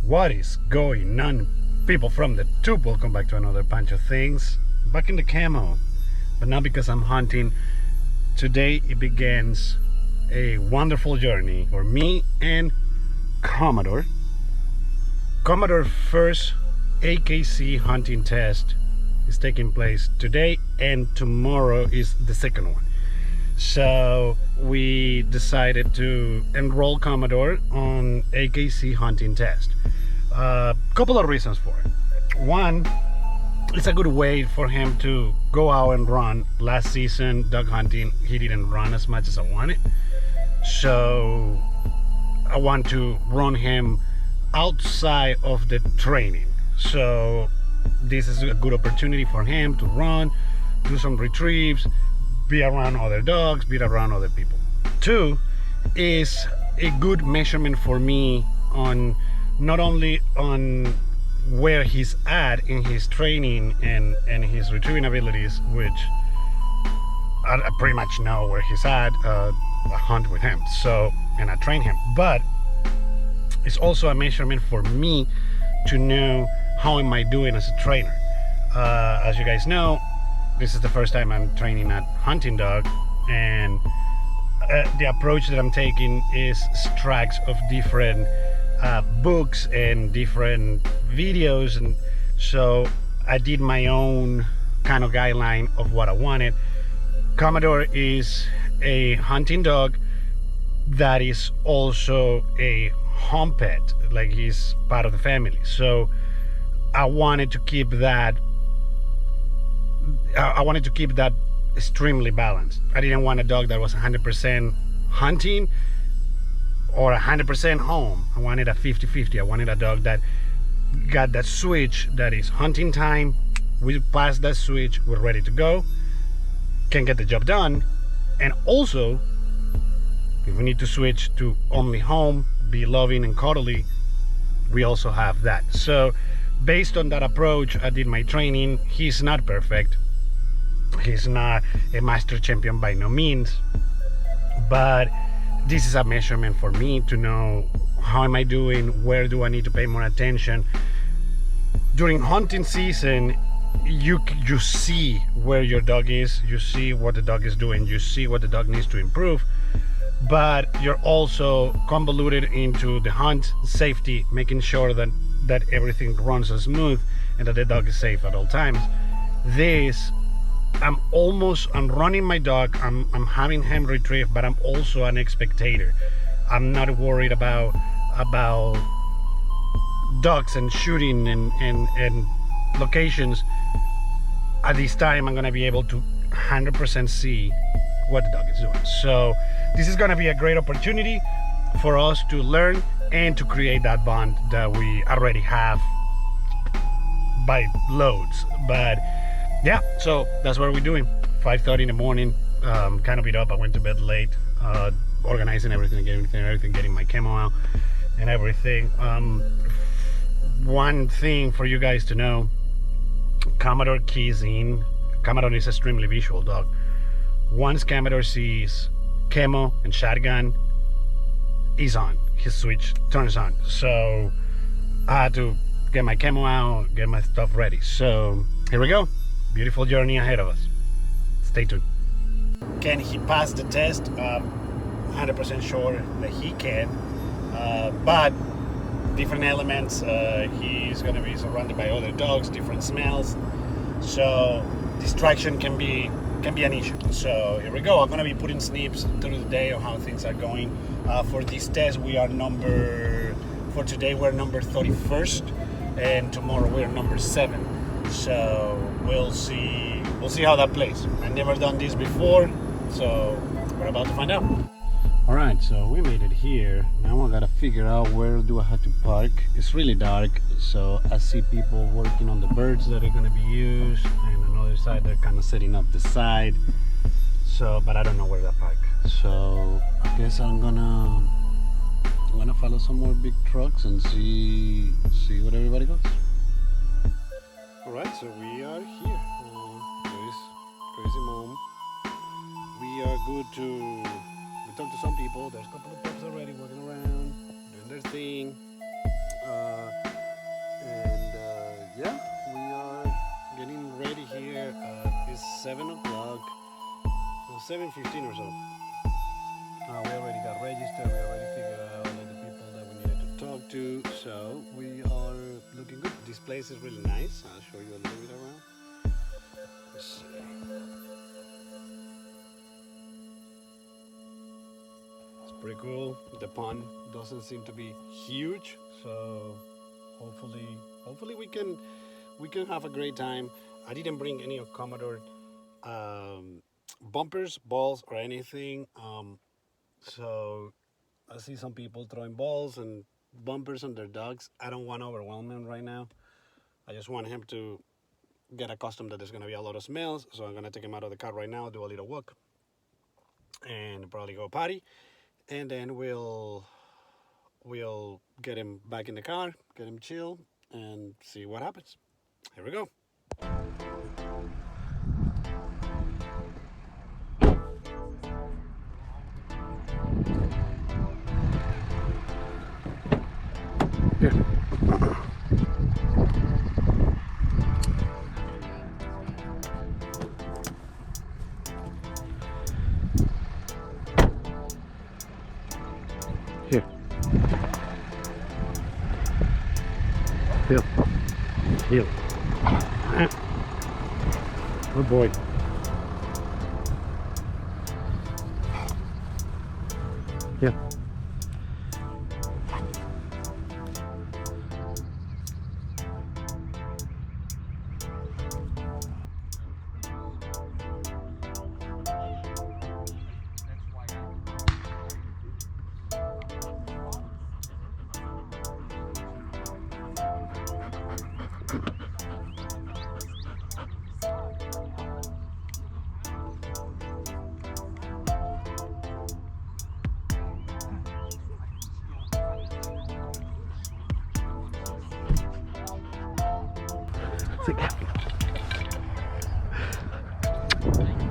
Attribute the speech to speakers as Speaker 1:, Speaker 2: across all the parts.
Speaker 1: What is going on, people from the tube? Welcome back to another Pancho Things. Back in the camo, but not because I'm hunting. Today it begins a wonderful journey for me and Commodore. Commodore's first AKC hunting test is taking place today, and tomorrow is the second one. So we decided to enroll Commodore on AKC hunting test. Couple of reasons for it. One, it's a good way for him to go out and run. Last season, dog hunting, he didn't run as much as I wanted. So I want to run him outside of the training. So this is a good opportunity for him to run, do some retrieves, be around other dogs, be around other people. Two, is a good measurement for me on not only on where he's at in his training and his retrieving abilities, which I pretty much know where he's at. I hunt with him, so, and I train him, but it's also a measurement for me to know how am I doing as a trainer. As you guys know, this is the first time I'm training a hunting dog, and the approach that I'm taking is extracts of different books and different videos, and so I did my own kind of guideline of what I wanted. Commodore is a hunting dog that is also a home pet, like he's part of the family. So I wanted to keep that extremely balanced. I didn't want a dog that was 100% hunting or 100% home. I wanted a 50-50. I wanted a dog that got that switch, that is hunting time, we pass that switch, we're ready to go, can get the job done, and also if we need to switch to only home, be loving and cuddly, we also have that. So based on that approach, I did my training. He's not perfect, he's not a master champion by no means, but this is a measurement for me to know how am I doing, where do I need to pay more attention. During hunting season, you see where your dog is, you see what the dog is doing, you see what the dog needs to improve, but you're also convoluted into the hunt safety, making sure that everything runs smooth and that the dog is safe at all times. This, I'm running my dog, I'm having him retrieve, but I'm also an spectator. I'm not worried about dogs and shooting and locations. At this time, I'm gonna be able to 100% see what the dog is doing. So this is gonna be a great opportunity for us to learn and to create that bond that we already have by loads. But yeah, so that's what we're doing. 5:30 in the morning, kind of beat up. I went to bed late, organizing everything, getting my camo out and everything. One thing for you guys to know, Commodore keys in. Commodore is an extremely visual dog. Once Commodore sees camo and shotgun, he's on. His switch turns on. So I had to get my camo out, get my stuff ready. So here we go. Beautiful journey ahead of us. Stay tuned. Can he pass the test? 100% sure that he can, but different elements. He's going to be surrounded by other dogs, different smells, so distraction can be an issue. So here we go. I'm going to be putting snips through the day of how things are going. For this test, for today we're number 31st, and tomorrow we're number 7. So we'll see how that plays. I've never done this before, so we're about to find out. All right, so we made it here. Now I gotta figure out where do I have to park. It's really dark, so I see people working on the birds that are gonna be used, and on the other side they're kind of setting up the side. So, but I don't know where to park. So I guess I'm gonna follow some more big trucks and see what everybody goes. Alright, so we are here. There is Crazy Mom. We are good to talk to some people. There's a couple of pups already walking around, doing their thing. 7:15 or so. We already got registered. We already figured out all the people that we needed to talk to. So we are looking good. This place is really nice. I'll show you a little bit around. Let's see. It's pretty cool. The pond doesn't seem to be huge, so hopefully we can have a great time. I didn't bring any of Commodore bumpers, balls, or anything. So I see some people throwing balls and bumpers on their dogs. I don't want to overwhelm him right now. I just want him to get accustomed that there's going to be a lot of smells. So I'm going to take him out of the car right now, do a little walk, and probably go potty. And then we'll get him back in the car, get him chill, and see what happens. Here we go. Here. Here. Heel. Heel. Good boy. Here.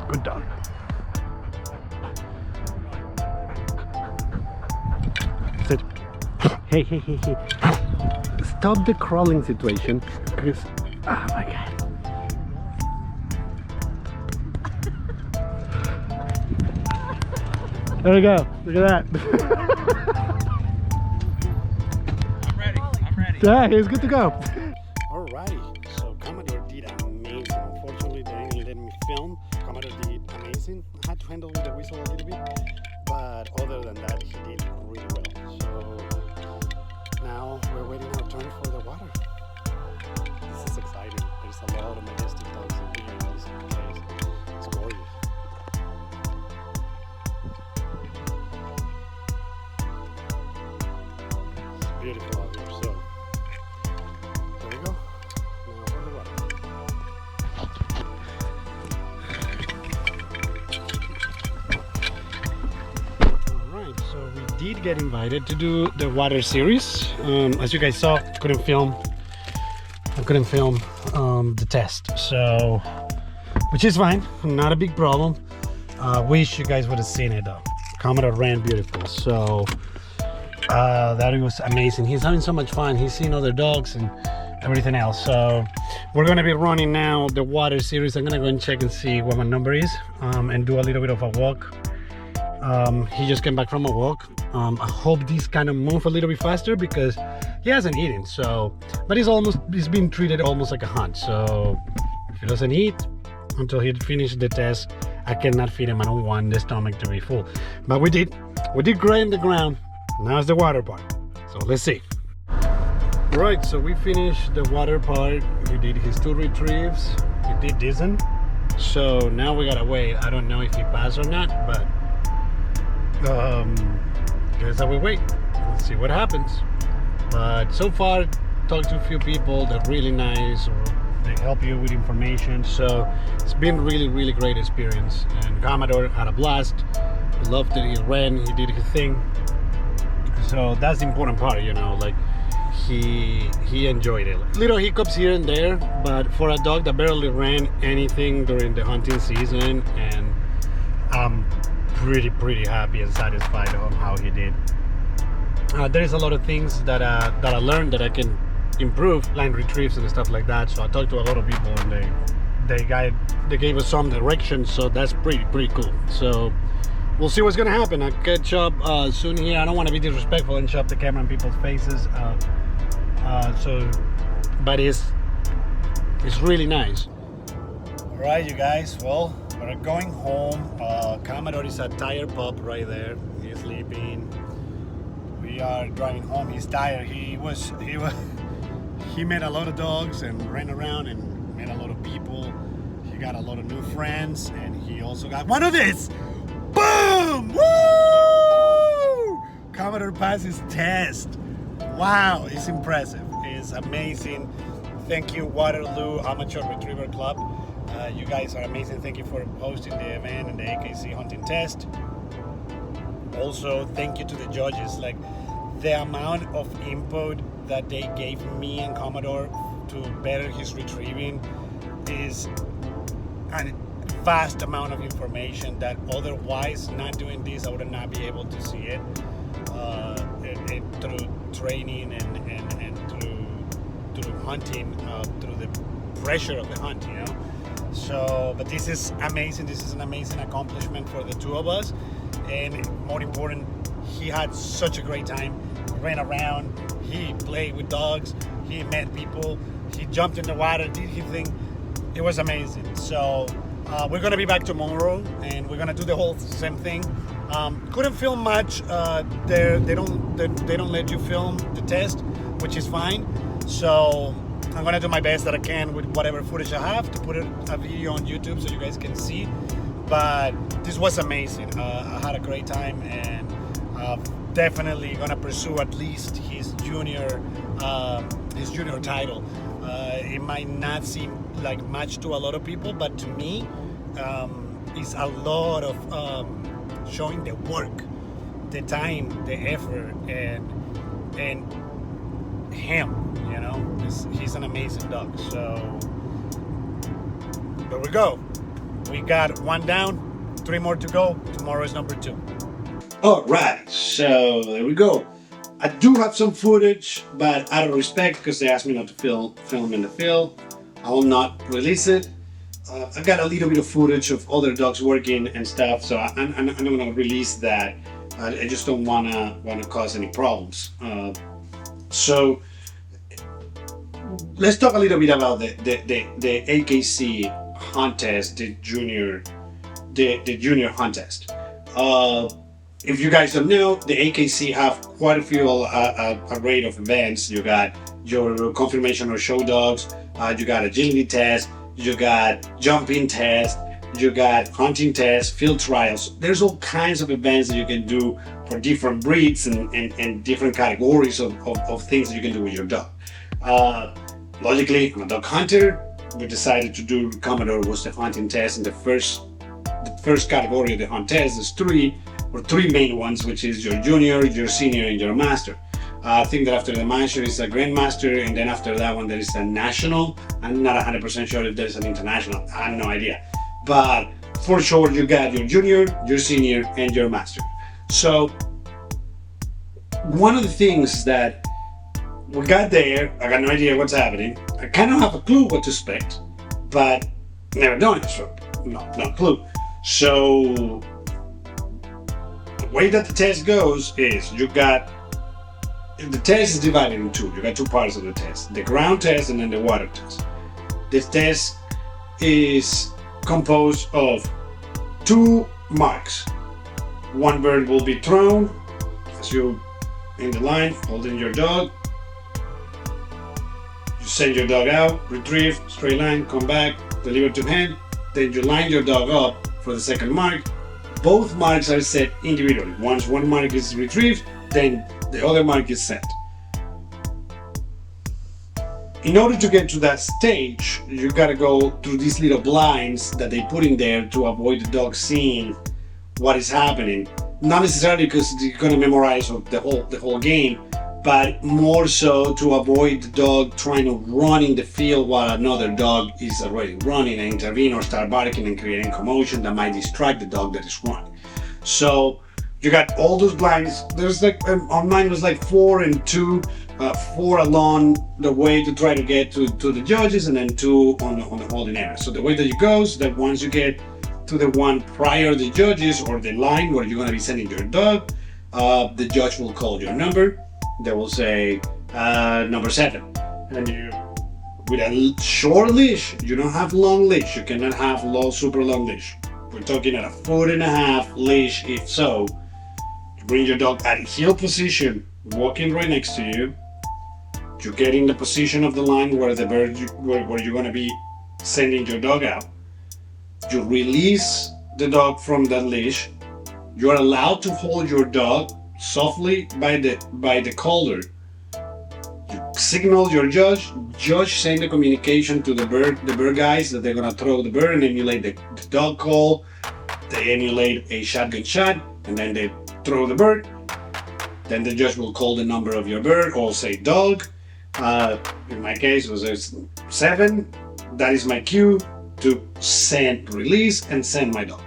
Speaker 1: Good dog. Sit. Hey. Stop the crawling situation, because oh my god. There we go. Look at that.
Speaker 2: I'm ready.
Speaker 1: Yeah, he's good to go. Alrighty, so Commodore did amazing. Unfortunately, they didn't let me film. Commodore did amazing. I had to handle the whistle a little bit, but other than that, he did really well. So now we're waiting our turn for the water. This is exciting. There's a lot of majestic dogs in here in this place. It's gorgeous. It's beautiful out here. So there we go. Now for the water. Alright, so we did get invited to do the water series. As you guys saw, I couldn't film the test, so which is fine, not a big problem. Wish you guys would have seen it though. Commodore ran beautiful, so that was amazing. He's having so much fun. He's seeing other dogs and everything else. So we're gonna be running now the water series. I'm gonna go and check and see what my number is, and do a little bit of a walk. He just came back from a walk. I hope this kind of move a little bit faster because he hasn't eaten. So, but he's been treated almost like a hunt. So if he doesn't eat until he finishes the test, I cannot feed him. I don't want the stomach to be full. But we did great in the ground. Now it's the water part. So let's see. Right, so we finished the water part. He did his 2 retrieves. He did decent. So now we gotta wait. I don't know if he passed or not, but guess I will wait. Let's see what happens. But so far, talked to a few people. They're really nice, or they help you with information. So it's been really great experience. And Commodore had a blast. He loved it. He ran. He did his thing. So that's the important part, you know. Like he enjoyed it. Little hiccups here and there, but for a dog that barely ran anything during the hunting season, and I'm pretty happy and satisfied on how he did. There is a lot of things that I learned that I can improve, line retrieves and stuff like that. So I talked to a lot of people, and they gave us some directions, so that's pretty cool. So we'll see what's gonna happen. I'll catch up soon here. I don't want to be disrespectful and shove the camera in people's faces. But it's really nice. All right, you guys. Well, we're going home. Commodore is a tired pup right there. He's sleeping. We are driving home. He's tired. He met a lot of dogs and ran around and met a lot of people. He got a lot of new friends, and he also got one of these. Boom! Woo! Commodore passed his test. Wow, it's impressive. It's amazing. Thank you, Waterloo Amateur Retriever Club. You guys are amazing. Thank you for hosting the event and the AKC hunting test. Also, thank you to the judges. Like, the amount of input that they gave me and Commodore to better his retrieving is a vast amount of information that otherwise, not doing this, I would not be able to see it. Through training and through hunting, through the pressure of the hunt, you know. So, but this is amazing. This is an amazing accomplishment for the two of us, and more important, he had such a great time. He ran around, he played with dogs, he met people, he jumped in the water, did his thing. It was amazing. So we're gonna be back tomorrow, and we're gonna do the whole same thing. Couldn't film much. They don't let you film the test, which is fine. So I'm gonna do my best that I can with whatever footage I have to put a video on YouTube so you guys can see. But this was amazing. I had a great time, and definitely gonna pursue at least his junior title. It might not seem like much to a lot of people, but to me, it's a lot of showing the work, the time, the effort, and him. You know, he's an amazing dog. So there we go. We got one down, 3 more to go. Tomorrow is number 2. All right, so there we go. I do have some footage, but out of respect, because they asked me not to film in the field, I will not release it. I got a little bit of footage of other dogs working and stuff, so I'm gonna release that. I just don't wanna cause any problems. So let's talk a little bit about the AKC hunt test, the junior hunt test. If you guys don't know, the AKC have quite a few array of events. You got your confirmation or show dogs, you got agility test, you got jumping test, you got hunting test, field trials. There's all kinds of events that you can do for different breeds and different categories of things that you can do with your dog. Logically, I'm a dog hunter. We decided to do Commodore was the hunting test, and the first category of the hunt test is three main ones, which is your junior, your senior, and your master. I think that after the master is a grandmaster, and then after that one there is a national. I'm not 100% sure if there's an international. I have no idea. But for sure you got your junior, your senior, and your master. So one of the things that we got there, I got no idea what's happening. I kind of have a clue what to expect, but never done it, so no clue. So the way that the test goes is the test is divided in two. You got 2 parts of the test: the ground test and then the water test. This test is composed of 2 marks. One bird will be thrown as you in the line holding your dog. You send your dog out, retrieve, straight line, come back, deliver to hand. Then you line your dog up for the second mark. Both marks are set individually. Once one mark is retrieved, then the other mark is set. In order to get to that stage, you gotta go through these little blinds that they put in there to avoid the dog seeing what is happening. Not necessarily because you're gonna memorize the whole game, but more so to avoid the dog trying to run in the field while another dog is already running and intervene or start barking and creating commotion that might distract the dog that is running. So you got all those blinds. There's like on mine was like 4 and 2, four along the way to try to get to the judges, and then two on the holding area. So the way that it goes, that once you get to the one prior to the judges or the line where you're going to be sending your dog, the judge will call your number. They will say number 7, and you with a short leash. You don't have long leash. You cannot have super long leash. We're talking at a 1.5 foot leash. If so, you bring your dog at heel position, walking right next to you. You get in the position of the line where the bird where you're going to be sending your dog out. You release the dog from that leash. You're allowed to hold your dog softly by the collar. You signal your judge send the communication to the bird guys that they're gonna throw the bird and emulate the dog call. They emulate a shotgun shot and then they throw the bird. Then the judge will call the number of your bird or say dog. In my case, it was 7. That is my cue to release and send my dog.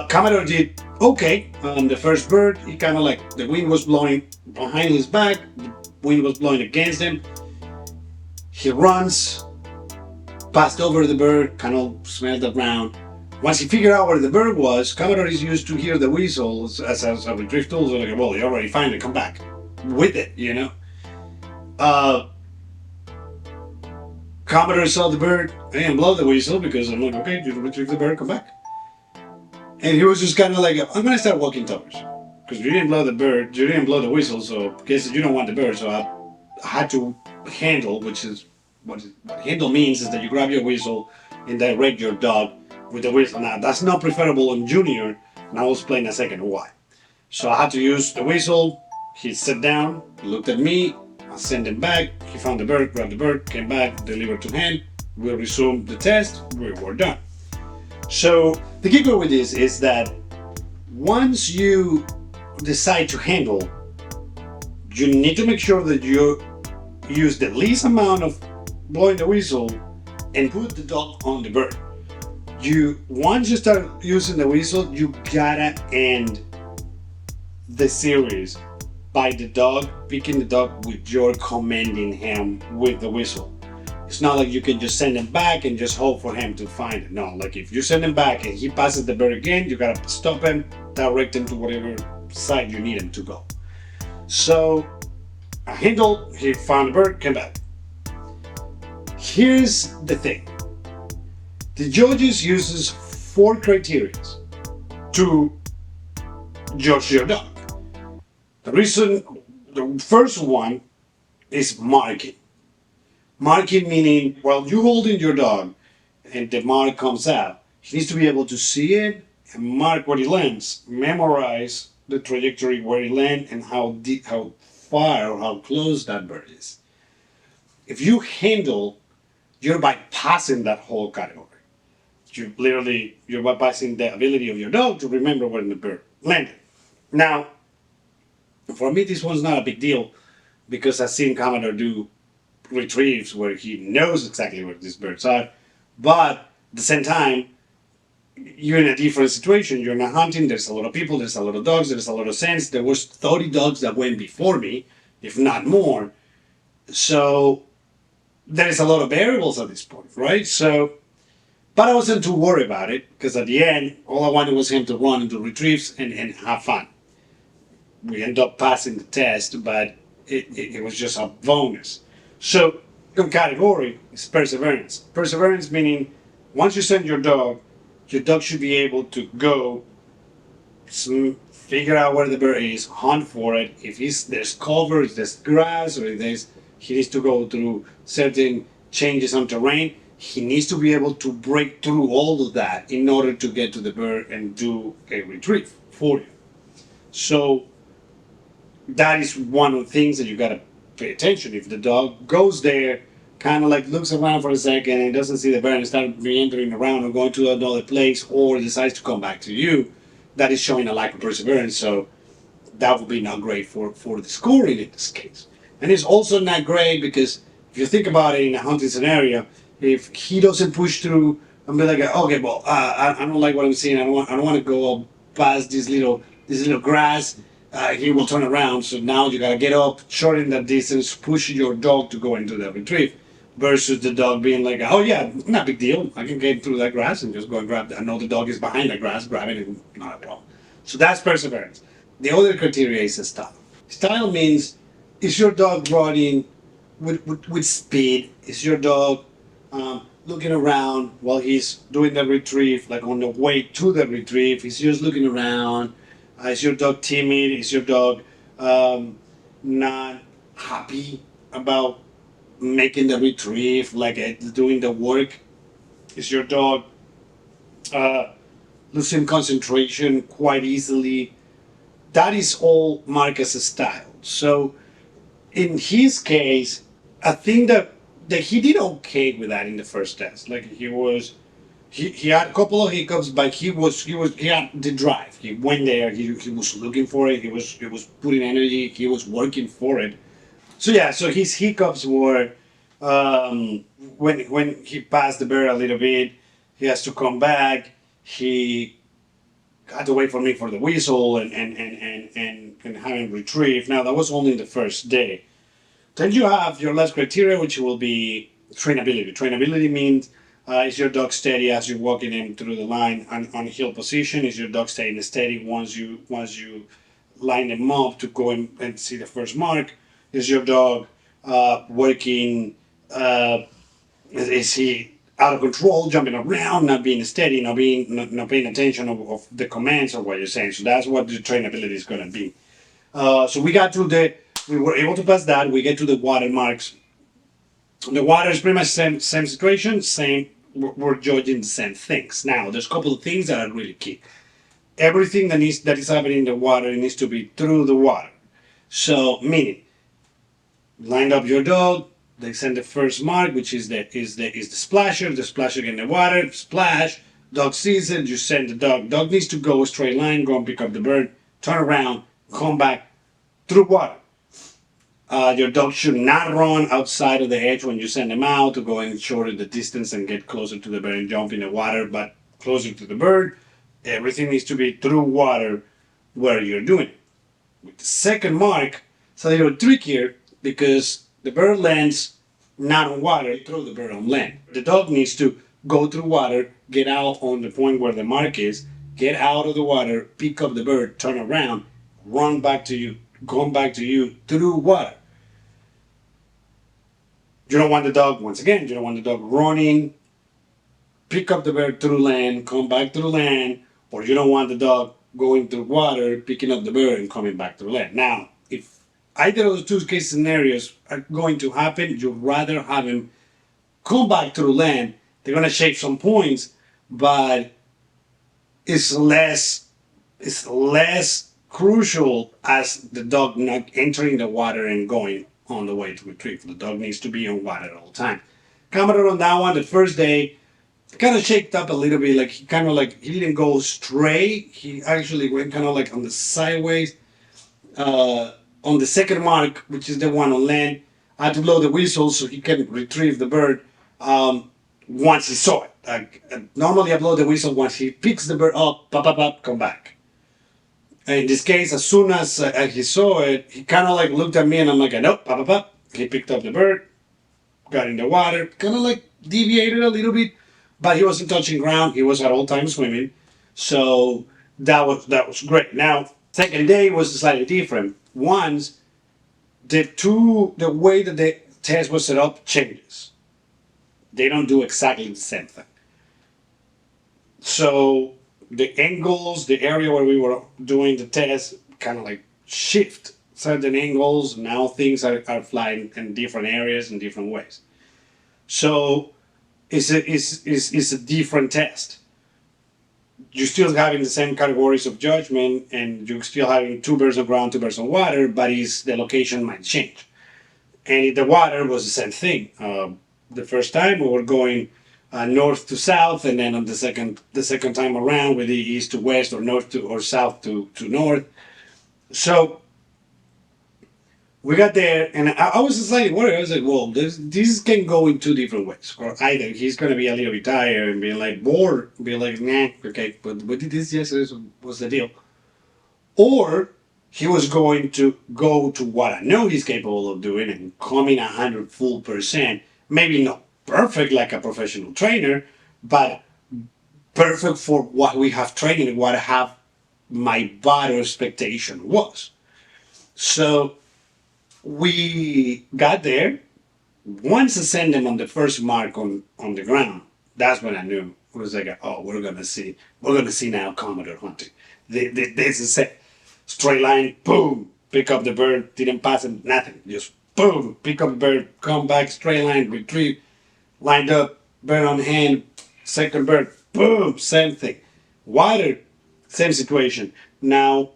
Speaker 1: Commodore did okay on the first bird. He kind of like the wind was blowing behind his back, the wind was blowing against him. He runs, passed over the bird, kind of smelled the ground. Once he figured out where the bird was, Commodore is used to hear the whistle as a retrieve tool. So like, well, you already found it, come back with it, you know. Commodore saw the bird and blow the whistle because I'm like, okay, you retrieve the bird, come back. And he was just kind of like, I'm gonna start walking towards because you didn't blow the bird, you didn't blow the whistle, so I guess you don't want the bird. So I had to handle, which is what handle means is that you grab your whistle and direct your dog with the whistle. Now that's not preferable on junior, and I will explain in a second why. So I had to use the whistle. He sat down, looked at me, I sent him back. He found the bird, grabbed the bird, came back, delivered to him. We'll resume the test. We were done. So the kicker with this is that once you decide to handle, you need to make sure that you use the least amount of blowing the whistle and put the dog on the bird. Once you start using the whistle, you gotta end the series by the dog picking the dog with your commanding him with the whistle. It's not like you can just send him back and just hope for him to find it. No, like if you send him back and he passes the bird again, you gotta stop him, direct him to whatever side you need him to go. So I handled, he found the bird, came back. Here's the thing. The judges uses 4 criteria to judge your dog. The first one is marking. Marking meaning, while you're holding your dog and the mark comes out, he needs to be able to see it and mark where he lands, memorize the trajectory where he lands and how deep, how far or how close that bird is. If you handle, you're bypassing that whole category. You're bypassing the ability of your dog to remember where the bird landed. Now, for me, this one's not a big deal because I've seen Commodore do retrieves where he knows exactly where these birds are, but at the same time, you're in a different situation. You're not hunting. There's a lot of people. There's a lot of dogs. There's a lot of scents. There was 30 dogs that went before me, if not more. So there is a lot of variables at this point, right? So, but I wasn't too worried about it because at the end, all I wanted was him to run and do retrieves and have fun. We ended up passing the test, but it was just a bonus. So, the category is perseverance. Perseverance meaning once you send your dog should be able to go figure out where the bird is, hunt for it. If there's cover, if there's grass, or if he needs to go through certain changes on terrain, he needs to be able to break through all of that in order to get to the bird and do a retrieve for you. So that is one of the things that you gotta pay attention. If the dog goes there, kind of like looks around for a second and doesn't see the bird and starts re-entering around or going to another place or decides to come back to you, that is showing a lack of perseverance. So that would be not great for the scoring in this case. And it's also not great because if you think about it in a hunting scenario, if he doesn't push through and be like, okay, well, I don't like what I'm seeing. I don't want to go past this little grass. he will turn around. So now you gotta get up, shorten that distance, push your dog to go into the retrieve, versus the dog being like, oh yeah, not big deal. I can get through that grass and just go and grab that. I know the dog is behind the grass, grabbing it, not a problem. So that's perseverance. The other criteria is style. Style means, is your dog running with speed? Is your dog looking around while he's doing the retrieve, like on the way to the retrieve? He's just looking around. Is your dog timid? Is your dog not happy about making the retrieve, like doing the work? Is your dog uh, losing concentration quite easily? That is all Marcus' style. So in his case, I think that he did okay with that in the first test. Like he had a couple of hiccups, but he had the drive. He went there. He was looking for it. He was putting energy. He was working for it. So yeah, so his hiccups were when he passed the bear a little bit. He has to come back. He had to wait for me for the whistle and have him retrieve. Now that was only the first day. Then you have your last criteria, which will be trainability. Trainability means is your dog steady as you're walking him through the line on heel position? Is your dog staying steady once you line them up to go and see the first mark? Is your dog working? Is he out of control, jumping around, not being steady, not paying attention of the commands or what you're saying? So that's what the trainability is going to be. So we were able to pass that. We get to the watermarks. The water is pretty much same situation, same. We're judging the same things. Now, there's a couple of things that are really key. Everything that is happening in the water needs to be through the water. So, meaning, lined up your dog. They send the first mark, which is the splasher. The splasher in the water, splash. Dog sees it. You send the dog. Dog needs to go a straight line, go and pick up the bird, turn around, come back through water. Your dog should not run outside of the edge when you send them out to go and shorten the distance and get closer to the bird and jump in the water, but closer to the bird. Everything needs to be through water where you're doing it. With the second mark, it's a little trickier because the bird lands not on water, you throw the bird on land. The dog needs to go through water, get out on the point where the mark is, get out of the water, pick up the bird, turn around, run back to you, come back to you through water. You don't want the dog, once again, you don't want the dog running, pick up the bird through land, come back through land, or you don't want the dog going through water, picking up the bird and coming back through land. Now, if either of the two case scenarios are going to happen, you'd rather have him come back through land. They're going to shave some points, but it's less crucial as the dog not entering the water and going on the way to retrieve. The dog needs to be on water all the time. Commented on that one. The first day, kind of shaked up a little bit. Like he didn't go straight. He actually went kind of like on the sideways. On the second mark, which is the one on land, I had to blow the whistle so he can retrieve the bird once he saw it. Normally I blow the whistle once he picks the bird up, pop, come back. And in this case, as soon as he saw it, he kind of like looked at me and I'm like, nope, pop. He picked up the bird, got in the water, kind of like deviated a little bit, but he wasn't touching ground. He was at all times swimming. So that was great. Now, second day was slightly different. Once the way that the test was set up changes. They don't do exactly the same thing. So the angles, the area where we were doing the test, kind of like shift certain angles. Now things are flying in different areas in different ways. So it's a different test. You're still having the same categories of judgment, and you're still having 2 birds on ground, 2 birds on water, but the location might change. And the water was the same thing. The first time we were going north to south, and then on the second time around with the east to west or north to or south to north. So we got there, and I was slightly worried. I was like, well, this can go in 2 different ways. Or either he's going to be a little bit tired and be like bored, be like, nah, okay, but we did this yesterday, so what's the deal? Or he was going to go to what I know he's capable of doing and coming 100 full percent. Maybe not perfect like a professional trainer, but perfect for what we have trained and what I have my body expectation was. So we got there. Once I sent them on the first mark on the ground, that's when I knew it was like, oh, we're gonna see now Commodore hunting. This is it. Straight line, boom, pick up the bird, didn't pass him, nothing. Just boom, pick up the bird, come back, straight line, retrieve, lined up, bird on hand, second bird, boom, same thing. Water, same situation. Now,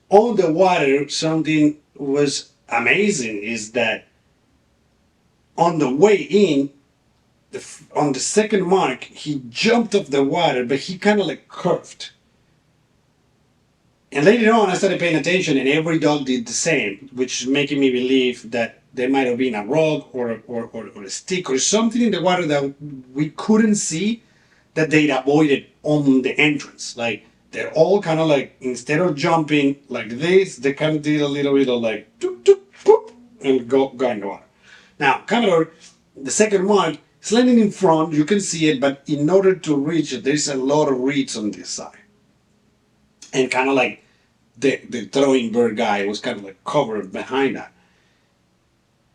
Speaker 1: on the water, something was amazing is that on the way in, on the second mark, he jumped off the water, but he kind of like curved. And later on, I started paying attention, and every dog did the same, which is making me believe that there might have been a rock or a stick or something in the water that we couldn't see that they'd avoided on the entrance. Like, they're all kind of like, instead of jumping like this, they kind of did a little bit of like, doop, doop, boop, and go in the water. Now, Commodore, the second mark, is landing in front, you can see it, but in order to reach it, there's a lot of reeds on this side. And kind of like the throwing bird guy was kind of like covered behind that.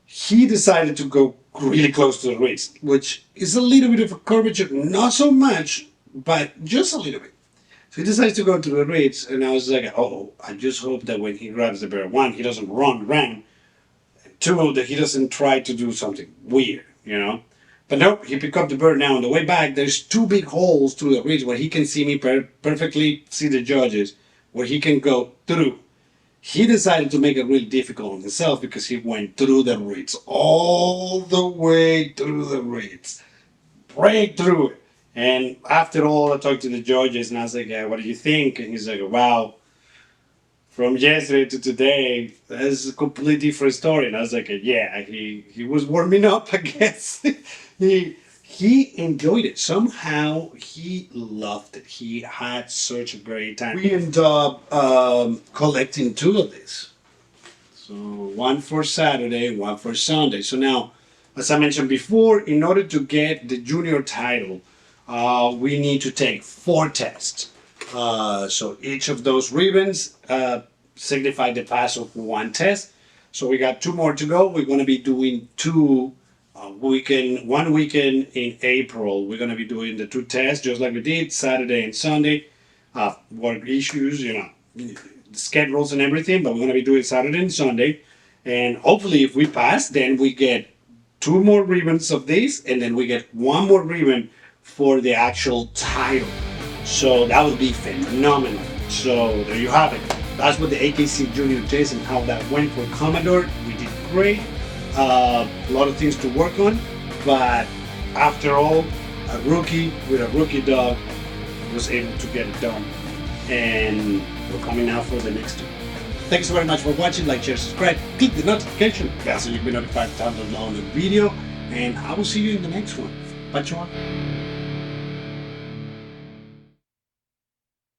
Speaker 1: He decided to go really close to the reeds, which is a little bit of a curvature, not so much, but just a little bit. So he decides to go to the reeds, and I was like, oh, I just hope that when he grabs the bear, one, he doesn't run, and two, that he doesn't try to do something weird, you know? But nope, he picked up the bird. Now on the way back, there's two big holes through the reeds where he can see me perfectly, see the judges, where he can go through. He decided to make it really difficult on himself because he went through the reeds, all the way through the reeds, break through it. And after all, I talked to the judges and I was like, yeah, what do you think? And he's like, wow, from yesterday to today, that's a completely different story. And I was like, yeah, he was warming up, I guess. he enjoyed it. Somehow he loved it. He had such a great time. We ended up collecting two of these. So one for Saturday, one for Sunday. So now, as I mentioned before, in order to get the junior title, we need to take 4 tests. So each of those ribbons signify the pass of 1 test. So we got 2 more to go. We're going to be doing 2 one weekend in April. We're going to be doing the 2 tests just like we did Saturday and Sunday. Work issues, schedules and everything, but we're going to be doing Saturday and Sunday. And hopefully if we pass, then we get 2 more ribbons of this, and then we get 1 more ribbon for the actual title. So that would be phenomenal. So there you have it. That's what the AKC Junior Test and how that went for Commodore. We did great. A lot of things to work on, but after all, a rookie with a rookie dog was able to get it done. And we're coming out for the next 2. Thanks very much for watching. Like, share, subscribe, click the notification bell so you'll be notified time to download the video. And I will see you in the next one. Pancho.